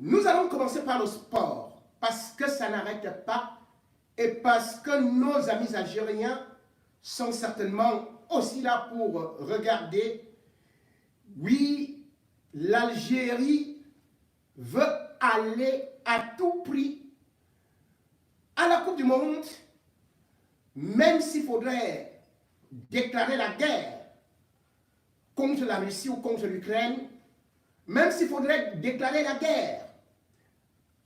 Nous allons commencer par le sport, parce que ça n'arrête pas et parce que nos amis algériens sont certainement aussi là pour regarder. Oui, l'Algérie veut aller à tout prix à la Coupe du Monde, même s'il faudrait déclarer la guerre contre la Russie ou contre l'Ukraine, même s'il faudrait déclarer la guerre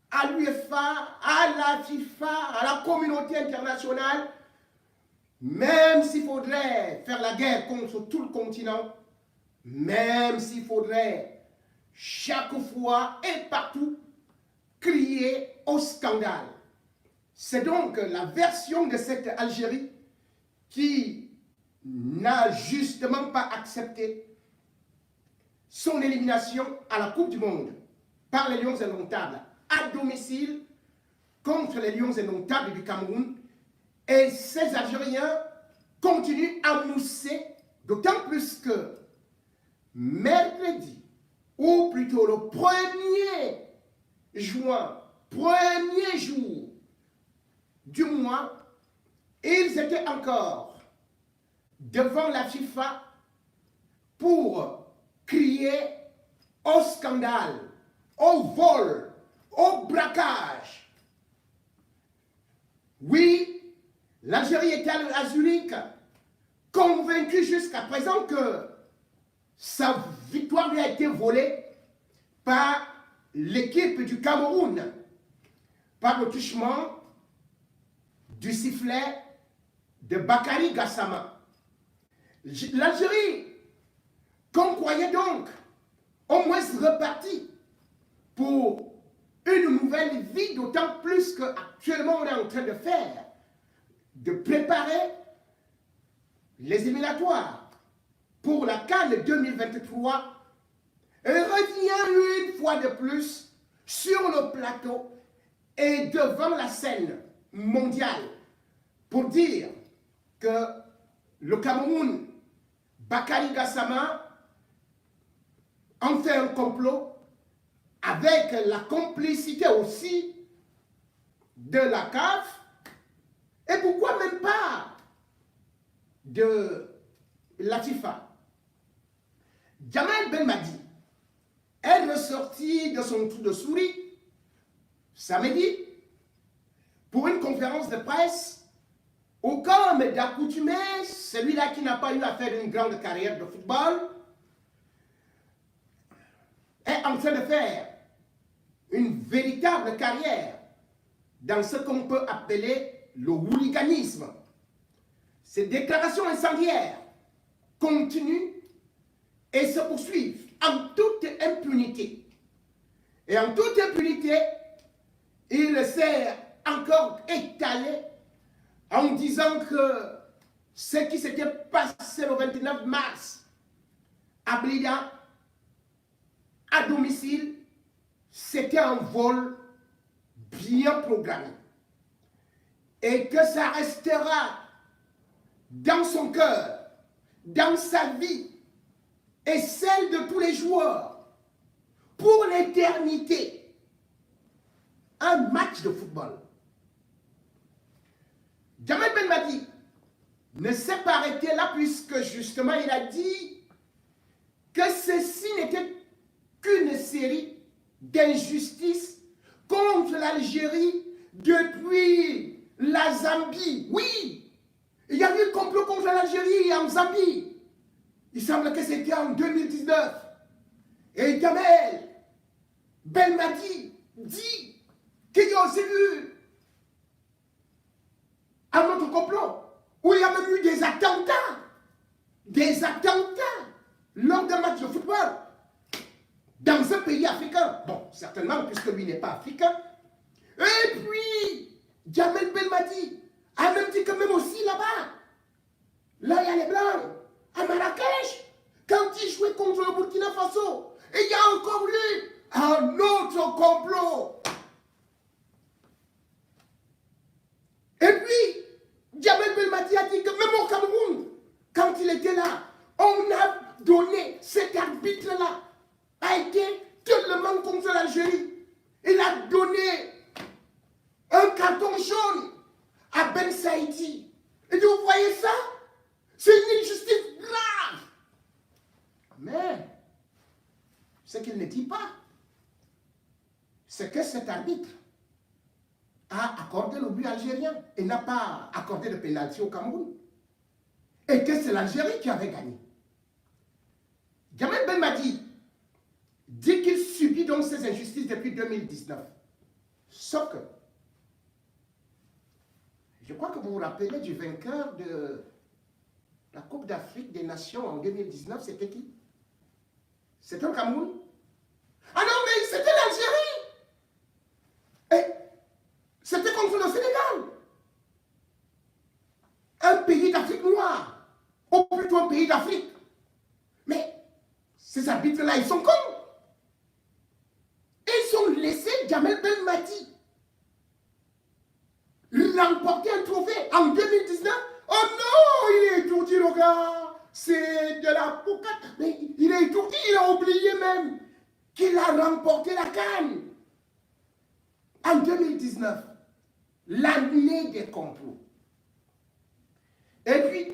à l'UEFA, à la FIFA, à la communauté internationale, même s'il faudrait faire la guerre contre tout le continent, même s'il faudrait chaque fois et partout crier au scandale. C'est donc la version de cette Algérie qui n'a justement pas accepté son élimination à la Coupe du Monde par les Lions indomptables à domicile contre les Lions indomptables du Cameroun. Et ces Algériens continuent à mousser, d'autant plus que mercredi, ou plutôt le 1er juin, premier jour du mois, ils étaient encore devant la FIFA pour crier au scandale, au vol, au braquage. Oui, l'Algérie était à Zurich, convaincue jusqu'à présent que sa victoire lui a été volée par l'équipe du Cameroun, par le touchement du sifflet de Bakary Gassama. L'Algérie, qu'on croyait donc au moins repartie pour une nouvelle vie, d'autant plus qu'actuellement on est en train de préparer les éliminatoires pour la CAN 2023, revient une fois de plus sur le plateau et devant la scène mondiale pour dire que le Cameroun, Bakary Gassama, en fait un complot avec la complicité aussi de la CAF et pourquoi même pas de la FIFA. Djamel Belmadi est ressorti de son trou de souris samedi pour une conférence de presse où, comme d'accoutumé, celui-là qui n'a pas eu à faire une grande carrière de football est en train de faire une véritable carrière dans ce qu'on peut appeler le hooliganisme. Ces déclarations incendiaires continuent et se poursuivent en toute impunité. Et en toute impunité, il s'est encore étalé en disant que ce qui s'était passé le 29 mars à Blida, à domicile, c'était un vol bien programmé. Et que ça restera dans son cœur, dans sa vie et celle de tous les joueurs pour l'éternité. Un match de football. Djamel Belmadi ne s'est pas arrêté là puisque justement il a dit que ceci n'était qu'une série d'injustices contre l'Algérie depuis la Zambie. Oui, il y a eu un complot contre l'Algérie en Zambie. Il semble que c'était en 2019. Et Djamel Belmadi dit qu'il y a aussi eu un autre complot où il y a même eu des attentats lors d'un match de football dans un pays africain. Bon, certainement, puisque lui n'est pas africain. Et puis, Djamel Belmadi a même dit que même aussi là-bas, là, il y a les Blancs, à Marrakech, quand ils jouaient contre le Burkina Faso, et il y a encore eu un autre complot. Et puis, Djamel Belmadi a dit que même au Cameroun, quand il était là, on a donné cet arbitre-là, a été tellement contre l'Algérie. c'est que cet arbitre a accordé le but algérien et n'a pas accordé de pénalty au Cameroun. Et que c'est l'Algérie qui avait gagné. Djamel Belmadi dit qu'il subit donc ces injustices depuis 2019. Sauf que, je crois que vous vous rappelez du vainqueur de la Coupe d'Afrique des Nations en 2019, c'était qui? C'était le Cameroun? Ah non, mais c'était l'Algérie! Et c'était contre le Sénégal. Un pays d'Afrique noire, ou plutôt un pays d'Afrique. Mais ces arbitres-là, ils sont cons. Ils ont laissé Djamel Belmadi remporter un trophée en 2019. Oh non, il est étourdi, le gars. C'est de la poucate. Mais il est étourdi, il a oublié même qu'il a remporté la CAN. En 2019, l'année des complots. Et puis,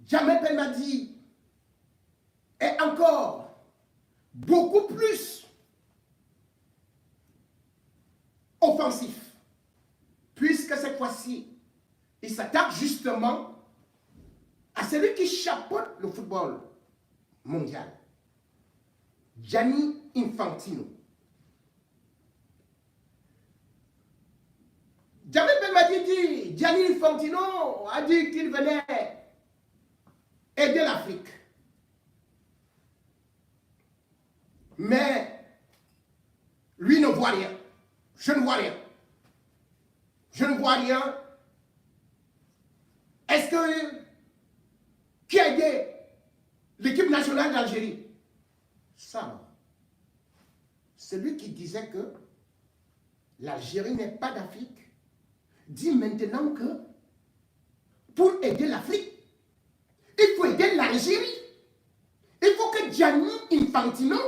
Djamel Belmadi est encore beaucoup plus offensif, puisque cette fois-ci, il s'attaque justement à celui qui chapeaute le football mondial, Gianni Infantino. Djamel Belmadi dit, Gianni Infantino a dit qu'il venait aider l'Afrique. Mais lui ne voit rien. Je ne vois rien. Je ne vois rien. Est-ce que qui a aidé l'équipe nationale d'Algérie? Ça, celui qui disait que l'Algérie n'est pas d'Afrique dit maintenant que pour aider l'Afrique, il faut aider l'Algérie. Il faut que Gianni Infantino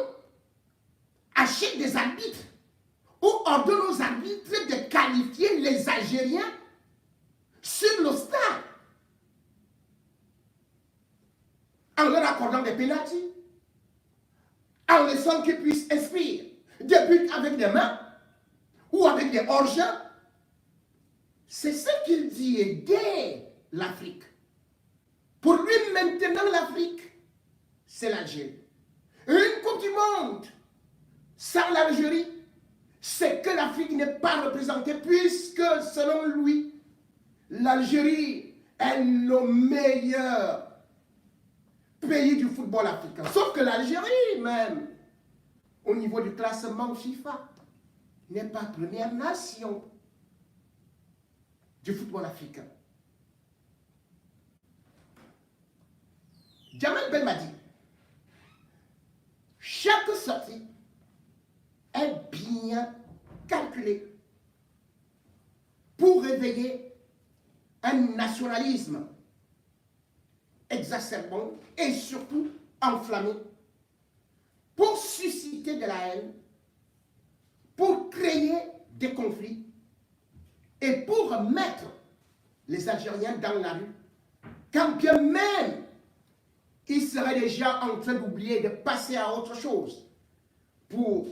achète des arbitres ou ordonne aux arbitres de qualifier les Algériens sur le stade en leur accordant des pénaltys, en laissant qu'ils puissent inscrire des buts avec des mains ou avec des hors-jeux. C'est ce qu'il dit, aider l'Afrique. Pour lui, maintenant, l'Afrique, c'est l'Algérie. Une Coupe du Monde sans l'Algérie, c'est que l'Afrique n'est pas représentée, puisque, selon lui, l'Algérie est le meilleur pays du football africain. Sauf que l'Algérie, même, au niveau du classement FIFA, n'est pas première nation du football africain. Djamel Belmadi, chaque sortie est bien calculée pour réveiller un nationalisme exacerbant et surtout enflammé, pour susciter de la haine, pour créer des conflits et pour mettre les Algériens dans la rue, quand bien même ils seraient déjà en train d'oublier, de passer à autre chose pour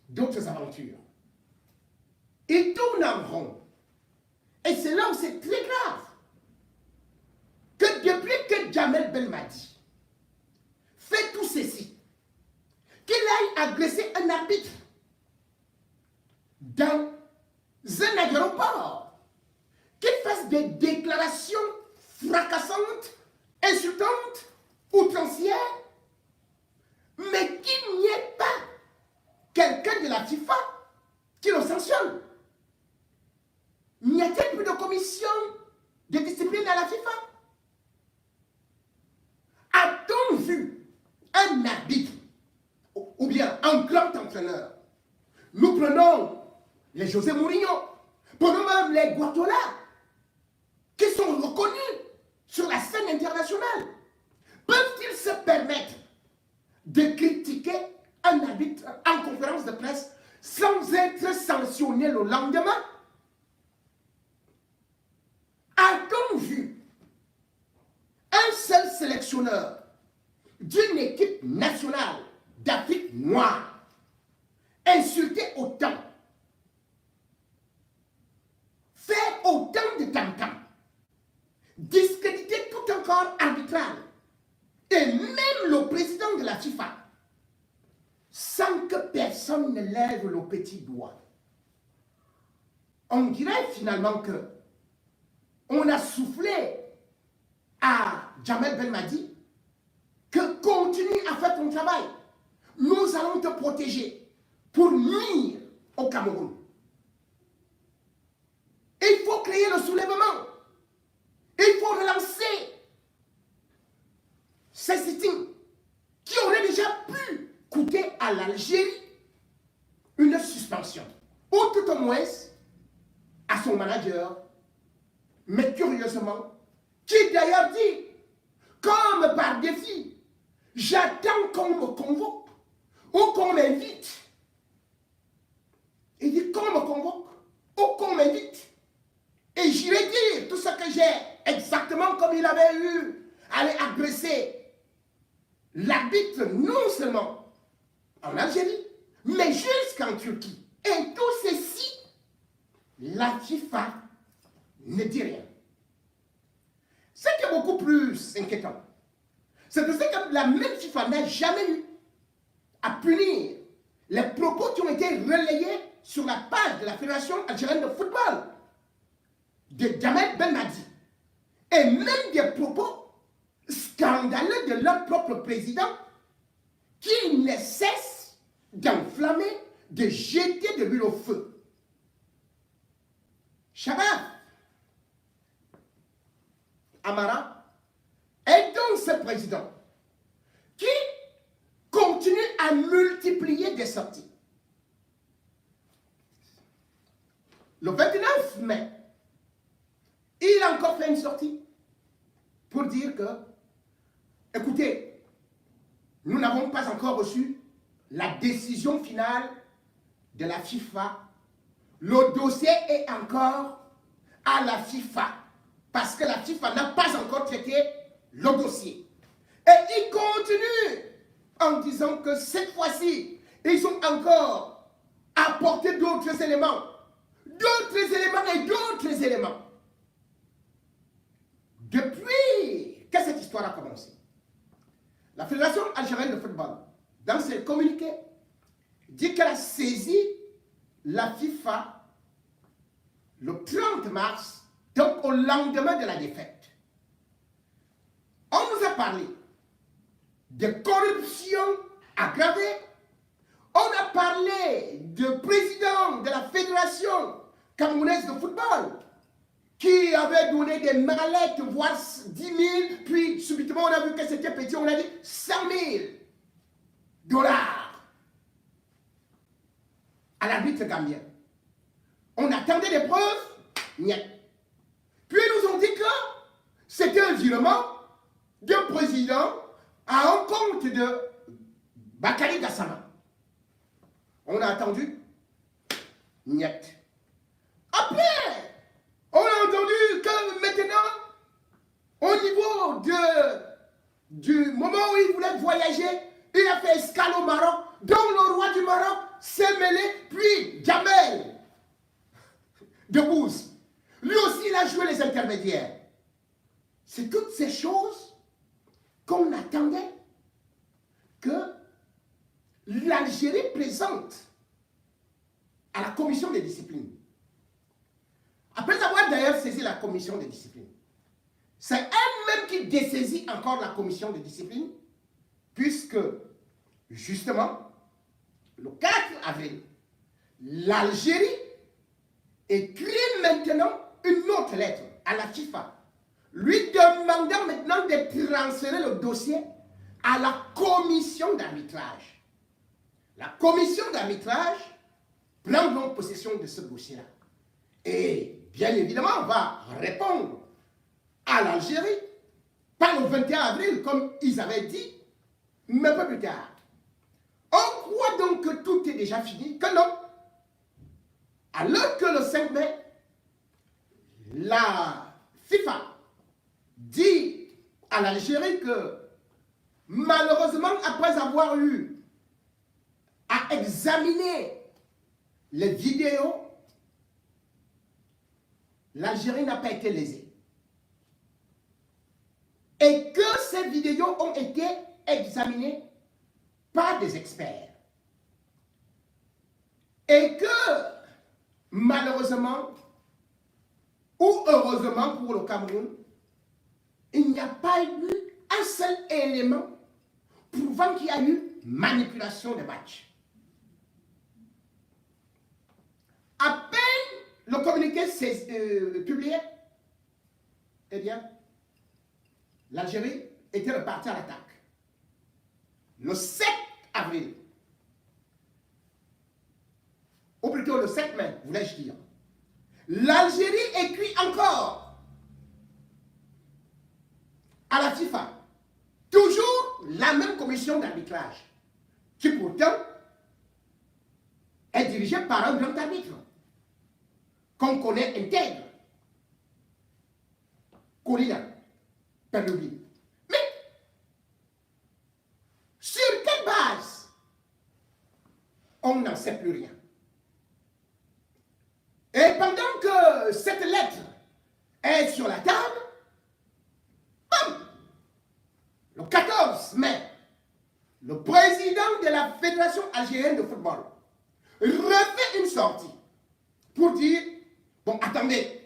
d'autres aventures. Ils tournent en rond. Et c'est là où c'est très grave que depuis que Djamel Belmadi fait tout ceci, qu'il aille agresser un arbitre dans un aéroport, qu'il fasse des déclarations fracassantes, insultantes, outrancières, mais qu'il n'y ait pas quelqu'un de la FIFA qui le sanctionne. N'y a-t-il plus de commission de discipline à la FIFA? A-t-on vu un arbitre ou bien un grand entraîneur? Nous prenons les José Mourinho, prenons même les Guardiola, qui sont reconnus sur la scène internationale. Peuvent-ils se permettre de critiquer un arbitre en conférence de presse sans être sanctionné le lendemain? A-t-on vu un seul sélectionneur d'une équipe nationale d'Afrique noire, insulter autant, faire autant de tam-tam, discréditer tout un corps arbitral, et même le président de la FIFA, sans que personne ne lève le petit doigt. On dirait finalement que on a soufflé à Jamel Belmadi que continue à faire ton travail. Nous allons te protéger pour nuire au Cameroun. Et il faut créer le soulèvement. Et il faut relancer ces sittings qui auraient déjà pu coûter à l'Algérie une suspension. Ou tout au moins à son manager, mais curieusement, qui d'ailleurs dit, comme par défi, j'attends qu'on me convoque ou qu'on m'invite. Il dit qu'on me convoque ou qu'on m'invite. Et j'irai dire tout ce que j'ai, exactement comme il avait eu à aller agresser l'arbitre, non seulement en Algérie, mais jusqu'en Turquie. Et tout ceci, la FIFA ne dit rien. Ce qui est beaucoup plus inquiétant, c'est que la même FIFA n'a jamais eu à punir les propos qui ont été relayés sur la page de la Fédération algérienne de football de Jamel Belmadi, et même des propos scandaleux de leur propre président qui ne cesse d'enflammer, de jeter de l'huile au feu. Shabab Amara est donc ce président qui continue à multiplier des sorties. Le 29 mai, il a encore fait une sortie pour dire que, écoutez, nous n'avons pas encore reçu la décision finale de la FIFA. Le dossier est encore à la FIFA parce que la FIFA n'a pas encore traité le dossier. Et il continue en disant que cette fois-ci, ils ont encore apporté d'autres éléments et d'autres éléments. Depuis que cette histoire a commencé, la Fédération algérienne de football, dans ses communiqués, dit qu'elle a saisi la FIFA le 30 mars, donc au lendemain de la défaite. On nous a parlé de corruption aggravée. On a parlé de président de la Fédération camerounaise de football qui avait donné des mallettes, voire 10 000, puis subitement on a vu que c'était petit, on a dit 100 000 dollars à l'arbitre gambien. On attendait des preuves, niet. Puis ils nous ont dit que c'était un virement d'un président à un compte de Bakary Gassama. On a attendu, niet. Après, on a entendu que maintenant, au niveau du moment où il voulait voyager, il a fait escale au Maroc, dont le roi du Maroc s'est mêlé, puis Jamel Debbouze. Lui aussi, il a joué les intermédiaires. C'est toutes ces choses qu'on attendait que l'Algérie présente à la commission des disciplines. Après avoir d'ailleurs saisi la commission des disciplines, c'est elle-même qui dessaisit encore la commission des disciplines, puisque, justement, le 4 avril, l'Algérie écrit maintenant une autre lettre à la FIFA, lui demandant maintenant de transférer le dossier à la commission d'arbitrage. La commission d'arbitrage prend donc possession de ce dossier-là. Et bien évidemment, on va répondre à l'Algérie par le 21 avril, comme ils avaient dit, mais un peu plus tard. On croit donc que tout est déjà fini, que non. Alors que le 5 mai, la FIFA dit à l'Algérie que malheureusement, après avoir eu a examiné les vidéos, l'Algérie n'a pas été lésée. Et que ces vidéos ont été examinées par des experts. Et que, malheureusement, ou heureusement pour le Cameroun, il n'y a pas eu un seul élément prouvant qu'il y a eu manipulation des matchs. À peine le communiqué s'est publié, eh bien, l'Algérie était repartie à l'attaque. Le 7 avril, ou plutôt le 7 mai, voulais-je dire, l'Algérie écrit encore à la FIFA, toujours la même commission d'arbitrage, qui pourtant est dirigée par un grand arbitre, qu'on connaît intègre, Colina Perloubine. Mais, sur quelle base? On n'en sait plus rien. Et pendant que cette lettre est sur la table, bam, le 14 mai, le président de la Fédération algérienne de football refait une sortie pour dire, bon, attendez,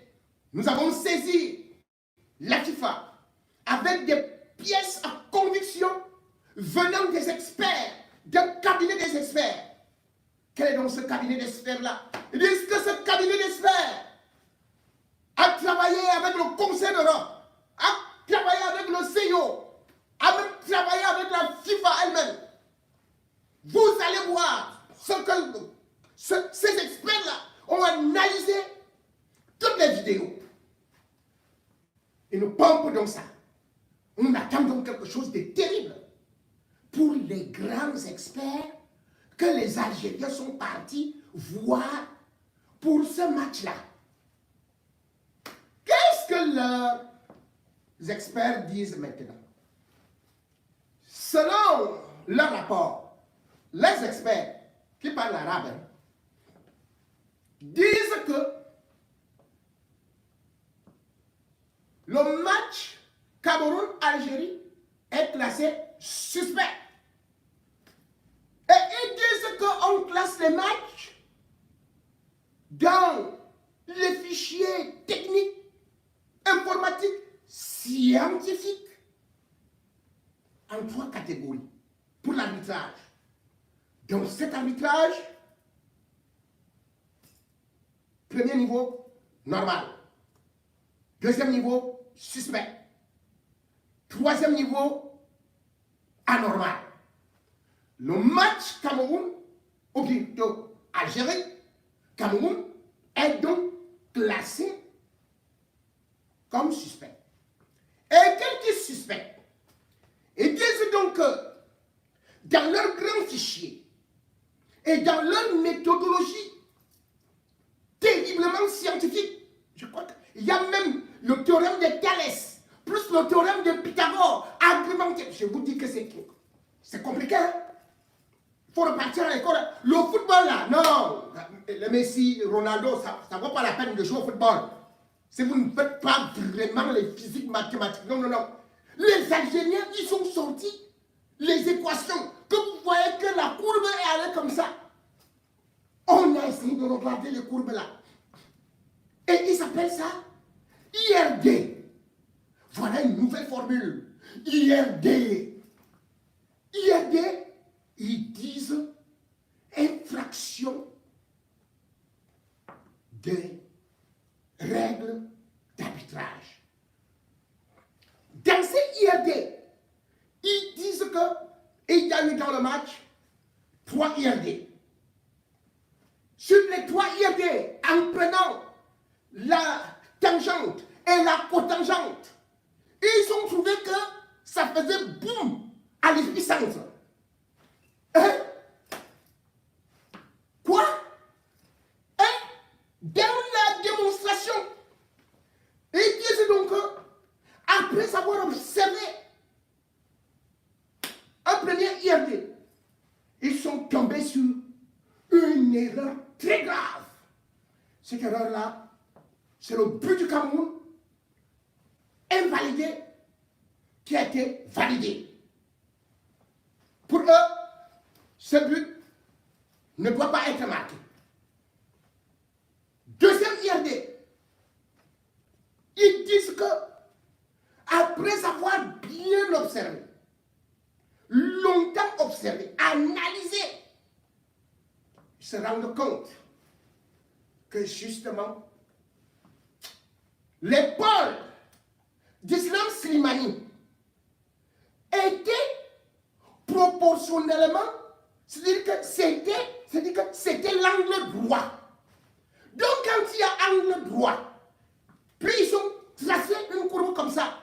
nous avons saisi la FIFA avec des pièces à conviction venant des experts, d'un cabinet des experts. Quel est donc ce cabinet d'experts-là? Ils disent que ce cabinet d'experts a travaillé avec le Conseil d'Europe, a travaillé avec le CIO, a même travaillé avec la FIFA elle-même. Vous allez voir ce que ces experts-là ont analysé toutes les vidéos. Ils nous pompent donc ça. On attend donc quelque chose de terrible pour les grands experts que les Algériens sont partis voir pour ce match-là. Qu'est-ce que les experts disent maintenant? Selon leur rapport, les experts qui parlent arabe disent que le match Cameroun-Algérie est classé suspect. Et ils disent qu'on classe les matchs dans les fichiers techniques, informatiques, scientifiques, en 3 catégories pour l'arbitrage. Donc cet arbitrage, premier niveau, normal. Deuxième niveau, suspect. Troisième niveau, anormal. Le match Cameroun, ou plutôt Algérie, Cameroun, est donc classé comme suspect. Et quel qui est suspect? Ils disent donc que dans leur grand fichier et dans leur méthodologie terriblement scientifique, je crois qu'il y a même le théorème de Thalès, plus le théorème de Pythagore, argumenté. Je vous dis que c'est compliqué. Il faut repartir à l'école. Le football là, non. Le Messi, Ronaldo, ça ne vaut pas la peine de jouer au football. Si vous ne faites pas vraiment les physiques mathématiques. Non, non, non. Les Algériens, ils sont sortis. Les équations, que vous voyez que la courbe est allée comme ça. On a essayé de regarder les courbes là. Et ils appellent ça IRD. Voilà une nouvelle formule. IRD. IRD, ils disent infraction des règles d'arbitrage. Dans ces IRD, ils disent qu'il y a eu dans le match 3 IRD. Sur les 3 IRD, en prenant la tangente et la cotangente, ils ont trouvé que ça faisait boum à l'esprit centre. Hein? Quoi? Hein? Dans la démonstration, ils disent donc que, après avoir observé un premier IRD, ils sont tombés sur erreur très grave. Cette erreur-là, c'est le but du Cameroun, invalidé, qui a été validé. Pour eux, ce but ne doit pas être marqué. Deuxième IRD, ils disent que, après avoir bien observé, longtemps observé, analysé, ils se rendent compte que justement, l'épaule d'Islam Slimani était proportionnellement, c'est-à-dire que c'était l'angle droit. Donc quand il y a angle droit, puis ils ont tracé une courbe comme ça.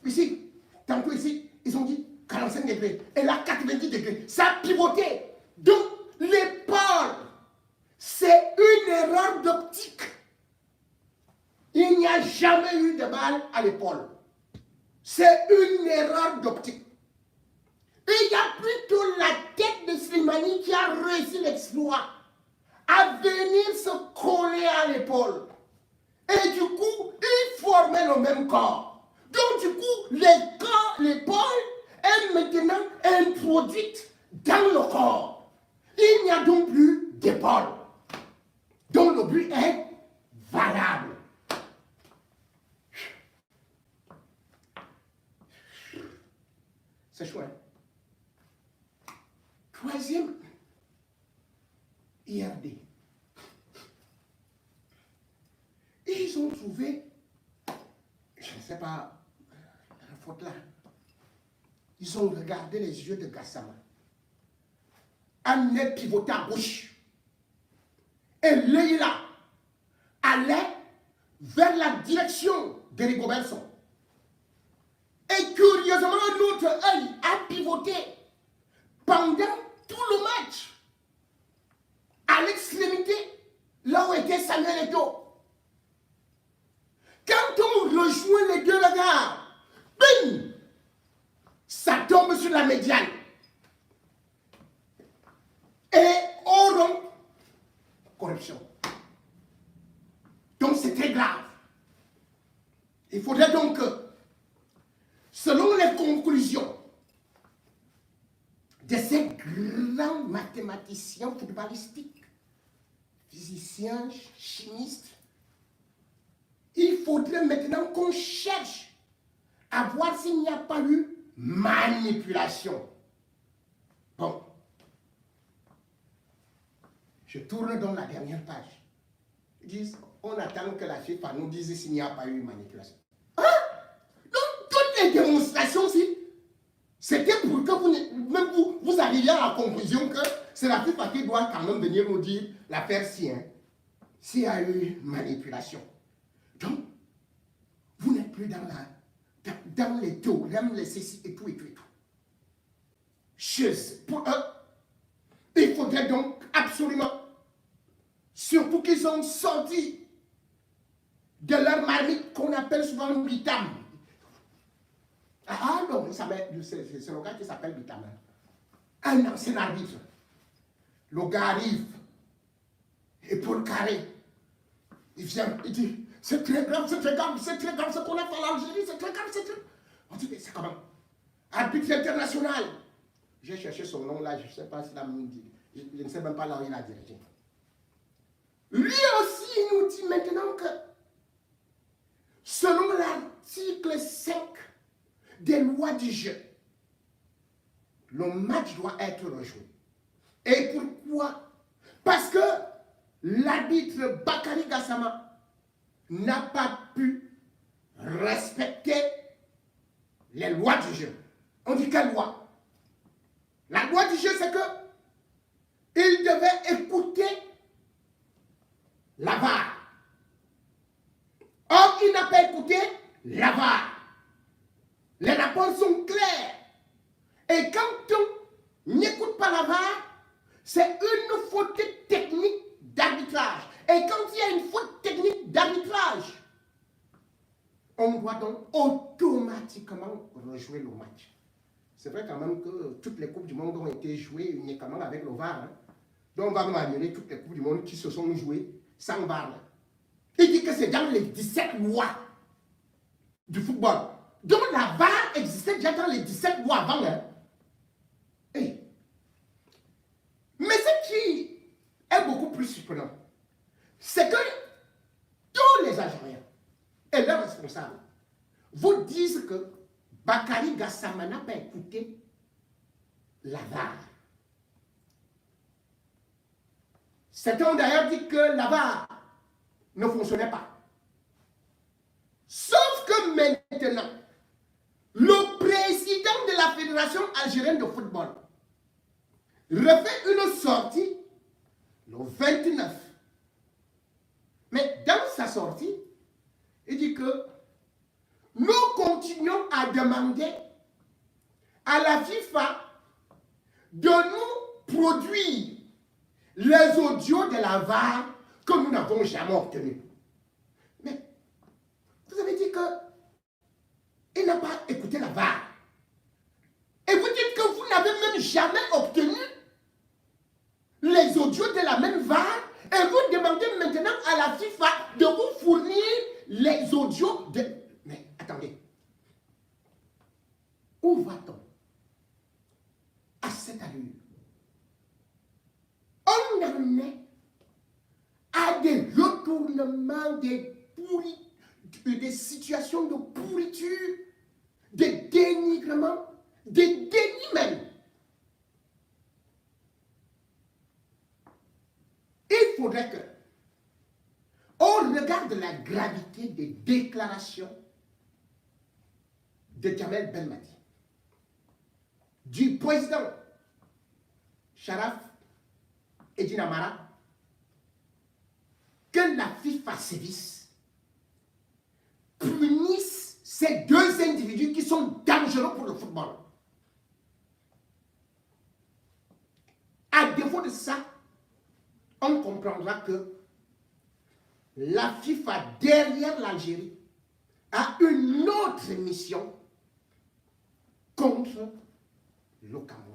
Ici, tantôt ici, ils ont dit 45 degrés. Et là, 90 degrés. Ça a pivoté. Donc, l'épaule, c'est une erreur d'optique. Il n'y a jamais eu de balle à l'épaule. C'est une erreur d'optique. Et il y a plutôt la tête de Slimani qui a réussi l'exploit à venir se coller à l'épaule. Et du coup, ils formaient le même corps. Donc du coup, l'épaule est maintenant introduite dans le corps. Il n'y a donc plus d'épaule. Donc le but est valable. C'est chouette. Troisième IRD. Ils ont trouvé, je ne sais pas, la faute là. Ils ont regardé les yeux de Gassama. Un nez pivoté à gauche. Et Leïla allait vers la direction de Rigobertson. Et curieusement, notre œil a pivoté pendant tout le match à l'extrémité, là où était Samuel Eto'o. Quand on rejoint les deux regards, bing, ça tombe sur la médiane. Et on rompt, correction. Donc c'est très grave. Il faudrait donc que, selon les conclusions de ces grands mathématiciens footballistiques, physiciens, chimistes, il faudrait maintenant qu'on cherche à voir s'il n'y a pas eu manipulation. Bon. Je tourne dans la dernière page. Ils disent, on attend que la FIFA nous dise s'il n'y a pas eu manipulation. Hein? Donc, toutes les démonstrations, c'était pour que vous arriviez à la conclusion que c'est la FIFA qui doit quand même venir nous dire l'affaire s'il y a eu manipulation. Donc, vous n'êtes plus dans les théorèmes, les ceci et tout. Pour eux, il faudrait donc absolument, surtout qu'ils ont sorti de leur marmite qu'on appelle souvent bitam. Ah non, c'est le gars qui s'appelle bitam. Un ancien arbitre. Le gars arrive, épaule carrée. Il vient, il dit, c'est très grave ce qu'on a fait à l'Algérie, c'est très grave. On dit, mais c'est comment? Arbitre international. J'ai cherché son nom là, je ne sais pas s'il a dit. Je ne sais même pas là où il a dirigé. Lui aussi, il nous dit maintenant que, selon l'article 5 des lois du jeu, le match doit être rejoué. Et pourquoi? Parce que l'arbitre Bakary Gassama n'a pas pu respecter les lois du jeu. On dit quelle loi? La loi du jeu, c'est que il devait écouter la VAR. Or, il n'a pas écouté la VAR. Les rapports sont clairs. Et quand on n'écoute pas la VAR, c'est une faute technique d'arbitrage. Et quand il y a une faute technique d'arbitrage, on doit donc automatiquement rejouer le match. C'est vrai quand même que toutes les Coupes du Monde ont été jouées uniquement avec le VAR. Hein. Donc on va même annuler toutes les coupes du monde qui se sont jouées sans VAR. Il dit que c'est dans les 17 lois du football. Donc la VAR existait déjà dans les 17 lois avant. Hein? Hey. Mais ce qui est beaucoup plus surprenant, c'est que tous les Algériens et leurs responsables vous disent que Bakary Gassama n'a pas écouté la VAR. Certains ont d'ailleurs dit que la VAR ne fonctionnait pas. Sauf que maintenant, le président de la Fédération algérienne de football refait une sortie le 29. Mais dans sa sortie, il dit que nous continuons à demander à la FIFA de nous produire les audios de la VAR que nous n'avons jamais obtenus. Mais vous avez dit qu'il n'a pas écouté la VAR. Et vous dites que vous n'avez même jamais obtenu les audios de la même VAR et vous demandez maintenant à la FIFA de vous fournir les audios de... Mais attendez. Où va-t-on à cette allure? On en est à des retournements, des situations de pourriture, de dénigrement, de déni même. Il faudrait que, au regard de la gravité des déclarations de Djamel Belmadi, du président Sharaf Eddine Amara, que la FIFA sévisse, punisse ces deux individus qui sont dangereux pour le football. À défaut de ça, on comprendra que la FIFA, derrière l'Algérie, a une autre mission contre le Cameroun.